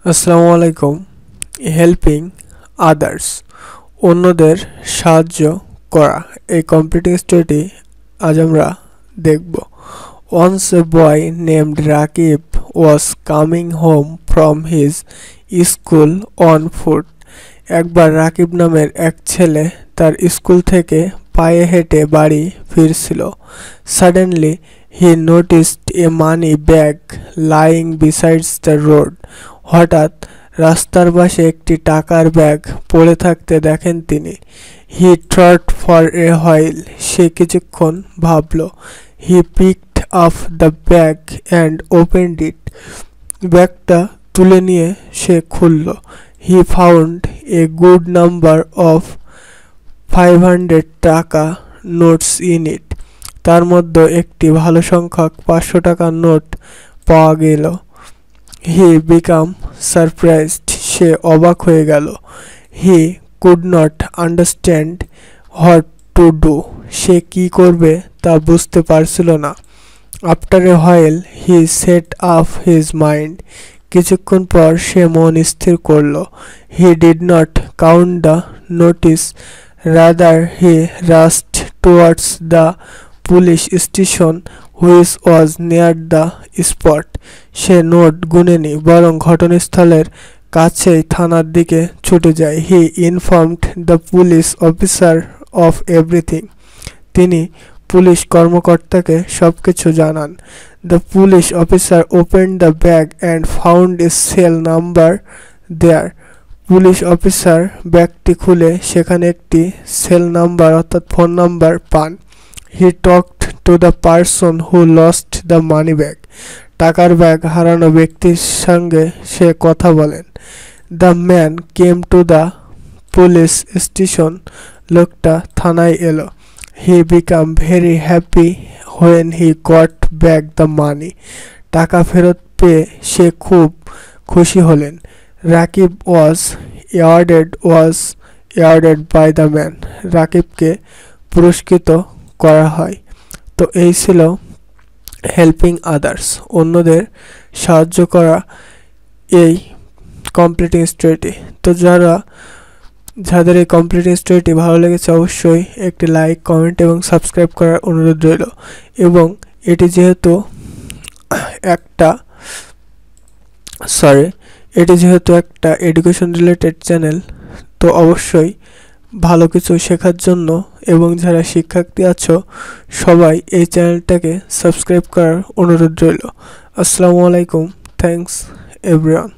আসসালামু আলাইকুম। Helping others, অন্যদের সাহায্য করা, এই কমপ্লিটিং স্টোরিটি আজ আমরা দেখব। Once a boy named Rakib was coming home from his school on foot. একবার রাকিব নামের এক ছেলে তার স্কুল থেকে পায়ে হেঁটে বাড়ি ফিরছিল। Suddenly he noticed a money bag lying beside the road. হঠাৎ রাস্তার পাশে একটি টাকার ব্যাগ পড়ে থাকতে দেখেন তিনি। He thought for a while. সে কিছুক্ষণ ভাবল। He picked up the bag and opened it. ব্যাগটা তুলে নিয়ে সে খুলল। He found a good number of 500 টাকা notes in it. তার মধ্যে একটি ভালো সংখ্যক 500 টাকার নোট পাওয়া গেল। He became surprised. সে অবাক হয়ে গেল। He could not understand what to do. সে কি করবে তা বুঝতে পারছিল না। After a while he set up his mind. কিছুক্ষণ পর সে মন স্থির করল। He did not count the notice. Rather he rushed towards the police station which was near the spot. সে নোট গুনেনি, বরং ঘটনাস্থলের কাছেই থানার দিকে ছুটে যায়। He informed the police officer of everything. তিনি পুলিশ কর্মকর্তাকে সবকিছু জানান। The police officer opened the bag and found a cell number there. Police officer ব্যাগটি খুলে সেখানে একটি সেল নাম্বার অর্থাৎ ফোন নাম্বার পান। He talked to the person who lost the money bag. টাকার ব্যাগ হারানো ব্যক্তির সঙ্গে সে কথা বলেন। The man came to the police station. লোকটা থানায় এলো। He became very happy when he got back the money. টাকা ফেরত পেয়ে সে খুব খুশি হলেন। Rakib was awarded by the man. রাকিবকে পুরস্কৃত করা হয়। তো এই ছিল হেল্পিং আদার্স, অন্যদের সাহায্য করা, এই কমপ্লিটিং স্টোরিটি। তো যাদের এই কমপ্লিটিং স্টোরিটি ভালো লেগেছে অবশ্যই একটি লাইক, কমেন্ট এবং সাবস্ক্রাইব করার অনুরোধ রইল। এবং এটি যেহেতু একটা এডুকেশন রিলেটেড চ্যানেল, তো অবশ্যই ভালো কিছু শেখার জন্য এবং যারা শিক্ষার্থী আছো সবাই এই চ্যানেলটাকে সাবস্ক্রাইব করার অনুরোধ রইল। আসসালামু আলাইকুম। Thanks everyone.